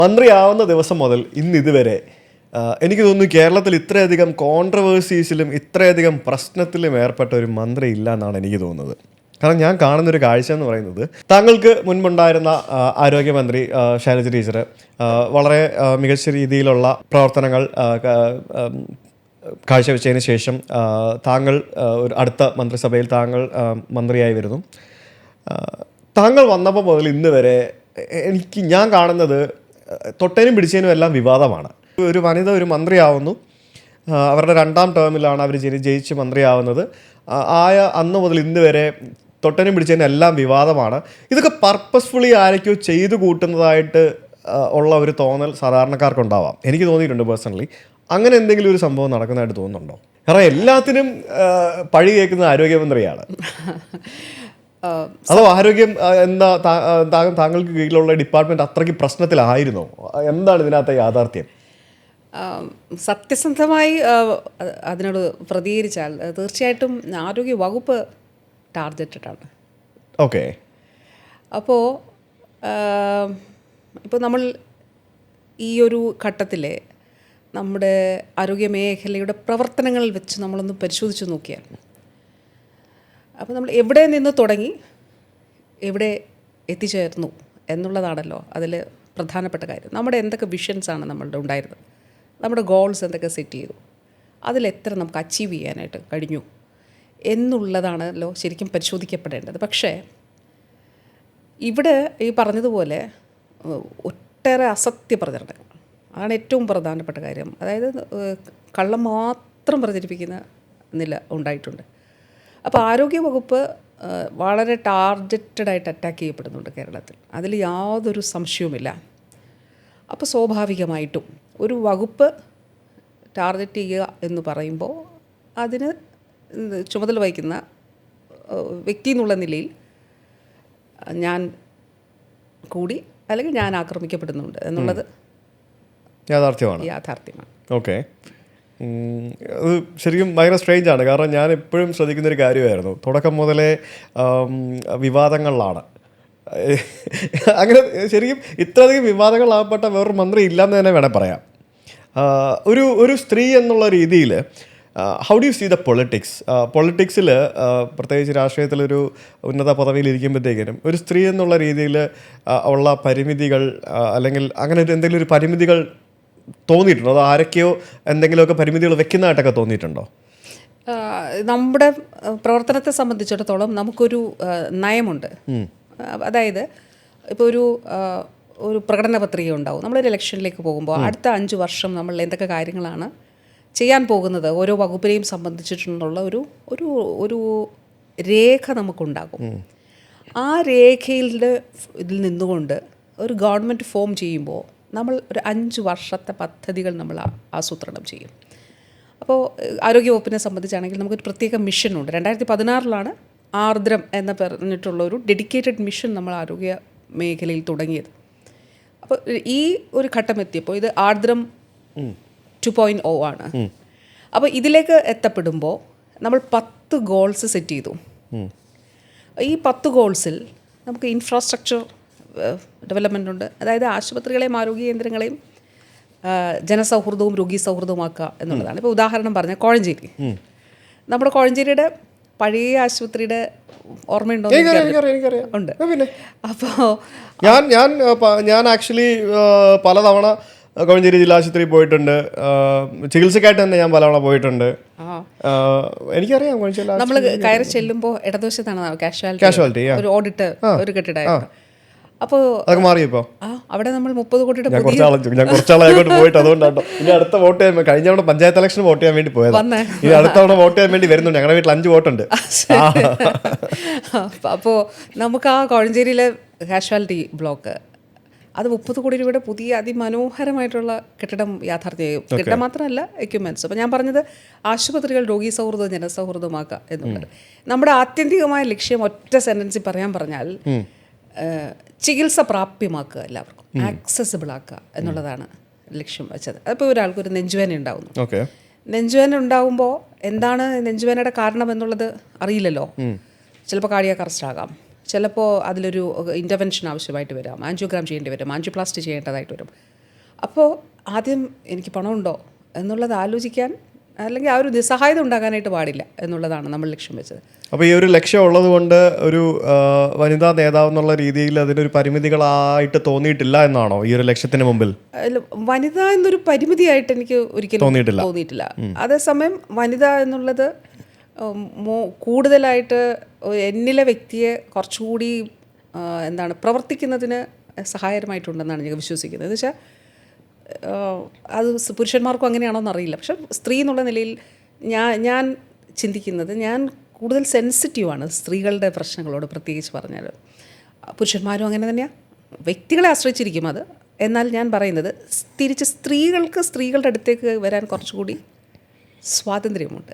മന്ത്രിയാവുന്ന ദിവസം മുതൽ ഇന്ന് ഇതുവരെ എനിക്ക് തോന്നുന്നു കേരളത്തിൽ ഇത്രയധികം കോൺട്രവേഴ്സീസിലും ഇത്രയധികം പ്രശ്നത്തിലും ഏർപ്പെട്ട ഒരു മന്ത്രി ഇല്ല എന്നാണ് എനിക്ക് തോന്നുന്നത്. കാരണം ഞാൻ കാണുന്നൊരു കാഴ്ച എന്ന് പറയുന്നത്, താങ്കൾക്ക് മുൻപുണ്ടായിരുന്ന ആരോഗ്യമന്ത്രി ശൈലജ ടീച്ചർ വളരെ മികച്ച രീതിയിലുള്ള പ്രവർത്തനങ്ങൾ കാഴ്ചവെച്ചതിന് ശേഷം താങ്കൾ ഒരു അടുത്ത മന്ത്രിസഭയിൽ താങ്കൾ മന്ത്രിയായി വരുന്നു. താങ്കൾ വന്നപ്പോൾ മുതൽ ഇന്ന് വരെ ഞാൻ കാണുന്നത് തൊട്ടേനും പിടിച്ചതിനും എല്ലാം വിവാദമാണ്. ഒരു വനിത ഒരു മന്ത്രിയാവുന്നു, അവരുടെ 2ാം ടേമിലാണ് അവർ ജയിച്ച് മന്ത്രിയാവുന്നത്. അന്ന് മുതൽ ഇന്ന് വരെ തൊട്ടനും പിടിച്ചതിനും എല്ലാം വിവാദമാണ്. ഇതൊക്കെ പർപ്പസ്ഫുള്ളി ആരൊക്കെയോ ചെയ്തു കൂട്ടുന്നതായിട്ട് ഉള്ള ഒരു തോന്നൽ സാധാരണക്കാർക്കുണ്ടാവാം. എനിക്ക് തോന്നിയിട്ടുണ്ട് പേഴ്സണലി. അങ്ങനെ എന്തെങ്കിലും ഒരു സംഭവം നടക്കുന്നതായിട്ട് തോന്നുന്നുണ്ടോ? കാരണം എല്ലാത്തിനും പഴി കേൾക്കുന്നത് ആരോഗ്യമന്ത്രിയാണ്. അതോ ആരോഗ്യം എന്താ താങ്കൾക്ക് കീഴിലുള്ള ഡിപ്പാർട്ട്മെന്റ് അത്രയ്ക്ക് പ്രശ്നത്തിലായിരുന്നോ? എന്താണ് ഇതിനകത്തെ യാഥാർത്ഥ്യം? സത്യസന്ധമായി അതിനോട് പ്രതികരിച്ചാൽ തീർച്ചയായിട്ടും ആരോഗ്യ വകുപ്പ് ടാർഗറ്റഡ് ആണ്. ഓക്കെ. അപ്പോൾ നമ്മൾ ഈ ഒരു ഘട്ടത്തിൽ നമ്മുടെ ആരോഗ്യ മേഖലയുടെ പ്രവർത്തനങ്ങളിൽ വെച്ച് നമ്മളൊന്ന് പരിശോധിച്ച് നോക്കിയാൽ, അപ്പോൾ നമ്മൾ എവിടെ നിന്ന് തുടങ്ങി എവിടെ എത്തിച്ചേർന്നു എന്നുള്ളതാണല്ലോ അതിൽ പ്രധാനപ്പെട്ട കാര്യം. നമ്മുടെ എന്തൊക്കെ വിഷൻസാണ് നമ്മളുടെ ഉണ്ടായിരുന്നത്, നമ്മുടെ ഗോൾസ് എന്തൊക്കെ സെറ്റ് ചെയ്തു, അതിലെത്ര നമുക്ക് അച്ചീവ് ചെയ്യാനായിട്ട് കഴിഞ്ഞു എന്നുള്ളതാണല്ലോ ശരിക്കും പരിശോധിക്കപ്പെടേണ്ടത്. പക്ഷേ ഇവിടെ ഈ പറഞ്ഞതുപോലെ ഒട്ടേറെ അസത്യ പ്രചരണങ്ങൾ, അതാണ് ഏറ്റവും പ്രധാനപ്പെട്ട കാര്യം. അതായത് കള്ളം മാത്രം പ്രചരിപ്പിക്കുന്ന നില ഉണ്ടായിട്ടുണ്ട്. അപ്പോൾ ആരോഗ്യവകുപ്പ് വളരെ ടാർഗറ്റഡായിട്ട് അറ്റാക്ക് ചെയ്യപ്പെടുന്നുണ്ട് കേരളത്തിൽ, അതിൽ യാതൊരു സംശയവുമില്ല. അപ്പോൾ സ്വാഭാവികമായിട്ടും ഒരു വകുപ്പ് ടാർഗറ്റ് ചെയ്യുക എന്ന് പറയുമ്പോൾ അതിന് ചുമതല വഹിക്കുന്ന വ്യക്തി എന്നുള്ള നിലയിൽ ഞാൻ കൂടി അല്ലെങ്കിൽ ഞാൻ ആക്രമിക്കപ്പെടുന്നുണ്ട് എന്നുള്ളത് യാഥാർത്ഥ്യമാണ്. ഓക്കെ. അത് ശരിക്കും ഭയങ്കര സ്ട്രേഞ്ച് ആണ്. കാരണം ഞാൻ എപ്പോഴും ശ്രദ്ധിക്കുന്നൊരു കാര്യമായിരുന്നു, തുടക്കം മുതലേ വിവാദങ്ങളിലാണ്. അങ്ങനെ ശരിക്കും ഇത്രയധികം വിവാദങ്ങളാകപ്പെട്ട വേറൊരു മന്ത്രി ഇല്ലയെന്ന് തന്നെ വേണേൽ പറയാം. ഒരു സ്ത്രീ എന്നുള്ള രീതിയിൽ how do you see the പൊളിറ്റിക്സിൽ പ്രത്യേകിച്ച് രാഷ്ട്രീയത്തിലൊരു ഉന്നത പദവിയിൽ ഇരിക്കുമ്പോഴത്തേക്കിനും ഒരു സ്ത്രീ എന്നുള്ള രീതിയിൽ ഉള്ള പരിമിതികൾ അല്ലെങ്കിൽ അങ്ങനെ എന്തെങ്കിലും ഒരു പരിമിതികൾ തോന്നിയിട്ടുണ്ടോ? അതോ ആരൊക്കെയോ എന്തെങ്കിലുമൊക്കെ പരിമിതികൾ വെക്കുന്നതായിട്ടൊക്കെ തോന്നിയിട്ടുണ്ടോ? നമ്മുടെ പ്രവർത്തനത്തെ സംബന്ധിച്ചിടത്തോളം നമുക്കൊരു നയമുണ്ട്. അതായത് ഇപ്പോൾ ഒരു പ്രകടന പത്രിക ഉണ്ടാവും. നമ്മളൊരു ഇലക്ഷനിലേക്ക് പോകുമ്പോൾ അടുത്ത 5 വർഷം നമ്മൾ എന്തൊക്കെ കാര്യങ്ങളാണ് ചെയ്യാൻ പോകുന്നത് ഓരോ വകുപ്പിനെയും സംബന്ധിച്ചിട്ടുള്ള ഒരു രേഖ നമുക്കുണ്ടാകും. ആ ഇതിൽ നിന്നുകൊണ്ട് ഒരു ഗവൺമെൻറ് ഫോം ചെയ്യുമ്പോൾ നമ്മൾ ഒരു 5 വർഷത്തെ പദ്ധതികൾ നമ്മൾ ആസൂത്രണം ചെയ്യും. അപ്പോൾ ആരോഗ്യവകുപ്പിനെ സംബന്ധിച്ചാണെങ്കിൽ നമുക്കൊരു പ്രത്യേക മിഷനുണ്ട്. 2016 ആർദ്രം എന്ന് പറഞ്ഞിട്ടുള്ള ഒരു ഡെഡിക്കേറ്റഡ് മിഷൻ നമ്മൾ ആരോഗ്യ മേഖലയിൽ തുടങ്ങിയത്. അപ്പോൾ ഈ ഒരു ഘട്ടം എത്തിയപ്പോൾ ഇത് ആർദ്രം 2.0 ആണ്. അപ്പോൾ ഇതിലേക്ക് എത്തപ്പെടുമ്പോൾ നമ്മൾ 10 ഗോൾസ് സെറ്റ് ചെയ്തു. ഈ 10 ഗോൾസിൽ നമുക്ക് ഇൻഫ്രാസ്ട്രക്ചർ ഡെവലപ്മെൻ്റ് ഉണ്ട്. അതായത് ആശുപത്രികളെയും ആരോഗ്യ കേന്ദ്രങ്ങളെയും ജനസൗഹൃദവും രോഗി സൗഹൃദവുമാക്കുക എന്നുള്ളതാണ്. ഇപ്പോൾ ഉദാഹരണം പറഞ്ഞാൽ കോഴഞ്ചേരി, നമ്മുടെ കോഴഞ്ചേരിയുടെ പഴയ ആശുപത്രിയുടെ ഓർമ്മയുണ്ടോ? ഉണ്ട്. അപ്പോൾ ഞാൻ ആക്ച്വലി പലതവണ കോഴഞ്ചേരി ജില്ലാ ആശുപത്രിയിൽ പോയിട്ടുണ്ട്. ചികിത്സക്കായിട്ട് തന്നെ ഞാൻ പലതവണ പോയിട്ടുണ്ട്. എനിക്കറിയാം. നമ്മൾ കയറി ചെല്ലുമ്പോൾ ഇടതുവശത്താണ് കാഷ്വാലിറ്റി ഒരു ഓഡിറ്റ് ഒരു കെട്ടിടമായിരുന്നു. അപ്പോൾ അതൊക്കെ മാറിയപ്പോൾ അവിടെ നമ്മൾ 30 കോടിയുടെ ഞാൻ കുറച്ചാളായിക്കോട്ട് പോയിട്ട് അതുകൊണ്ടാട്ടോ ഇനി അടുത്ത വോട്ട് ചെയ്യാൻ കഴിഞ്ഞ തവണ പഞ്ചായത്ത് ഇലക്ഷൻ വോട്ട് ചെയ്യാൻ വേണ്ടി പോയത്. ഇനി അടുത്ത തവണ വോട്ട് ചെയ്യാൻ വേണ്ടി വരുന്നുണ്ട്. ഞങ്ങളുടെ വീട്ടിൽ 5 വോട്ടുണ്ട്. അപ്പോൾ നമുക്ക് ആ കോഴഞ്ചേരിയിലെ കാഷ്വാലിറ്റി ബ്ലോക്ക് അത് 30 കോടി രൂപയുടെ പുതിയ അതിമനോഹരമായിട്ടുള്ള കെട്ടിടം യാഥാർത്ഥ്യമായും. കെട്ടിടം മാത്രമല്ല, എക്യുപ്മെൻറ്റ്സ്. അപ്പോൾ ഞാൻ പറഞ്ഞത് ആശുപത്രികൾ രോഗി സൗഹൃദം ജനസൗഹൃദമാക്കുക എന്നുള്ളത് നമ്മുടെ ആത്യന്തികമായ ലക്ഷ്യം. ഒറ്റ സെൻറ്റൻസിൽ പറഞ്ഞാൽ ചികിത്സ പ്രാപ്യമാക്കുക, എല്ലാവർക്കും ആക്സസിബിൾ ആക്കുക എന്നുള്ളതാണ് ലക്ഷ്യം വെച്ചത്. അപ്പോൾ ഒരാൾക്കൊരു നെഞ്ചുവേദന ഉണ്ടാകുന്നു. നെഞ്ചുവേദന ഉണ്ടാകുമ്പോൾ എന്താണ് നെഞ്ചുവേദനയുടെ കാരണം എന്നുള്ളത് അറിയില്ലല്ലോ. ചിലപ്പോൾ കാർഡിയാക് അറസ്റ്റ് ആകാം, ചിലപ്പോൾ അതിലൊരു ഇൻ്റർവെൻഷൻ ആവശ്യമായിട്ട് വരാം, ആൻജിയോഗ്രാം ചെയ്യേണ്ടി വരും, ആൻജിയോപ്ലാസ്റ്റി ചെയ്യേണ്ടതായിട്ട് വരും. അപ്പോൾ ആദ്യം എനിക്ക് പണമുണ്ടോ എന്നുള്ളത് ആലോചിക്കാൻ, അല്ലെങ്കിൽ ആ ഒരു നിസ്സഹായത ഉണ്ടാകാനായിട്ട് പാടില്ല എന്നുള്ളതാണ് നമ്മൾ ലക്ഷ്യം വെച്ചത്. അപ്പോൾ ഈ ഒരു ലക്ഷ്യം ഉള്ളത് കൊണ്ട് ഒരു വനിതാ നേതാവ് എന്നുള്ള രീതിയിൽ അതിനൊരു പരിമിതികളായിട്ട് തോന്നിയിട്ടില്ല എന്നാണോ ഈ ഒരു ലക്ഷ്യത്തിന് മുമ്പിൽ? വനിത എന്നൊരു പരിമിതിയായിട്ട് എനിക്ക് ഒരിക്കലും തോന്നിയിട്ടില്ല. അതേസമയം വനിത എന്നുള്ളത് കൂടുതലായിട്ട് എന്നിലെ വ്യക്തിയെ കുറച്ചുകൂടി പ്രവർത്തിക്കുന്നതിന് സഹായകരമായിട്ടുണ്ടെന്നാണ് ഞാൻ വിശ്വസിക്കുന്നത്. എന്ന് വെച്ചാൽ അത് പുരുഷന്മാർക്കും അങ്ങനെയാണോ എന്നറിയില്ല. പക്ഷെ സ്ത്രീ എന്നുള്ള നിലയിൽ ഞാൻ ചിന്തിക്കുന്നത്, ഞാൻ കൂടുതൽ സെൻസിറ്റീവാണ് സ്ത്രീകളുടെ പ്രശ്നങ്ങളോട്. പ്രത്യേകിച്ച് പറഞ്ഞാൽ പുരുഷന്മാരും അങ്ങനെ തന്നെയാണ്, വ്യക്തികളെ ആശ്രയിച്ചിരിക്കും അത്. എന്നാൽ ഞാൻ പറയുന്നത് തിരിച്ച് സ്ത്രീകൾക്ക് സ്ത്രീകളുടെ അടുത്തേക്ക് വരാൻ കുറച്ചുകൂടി സ്വാതന്ത്ര്യമുണ്ട്.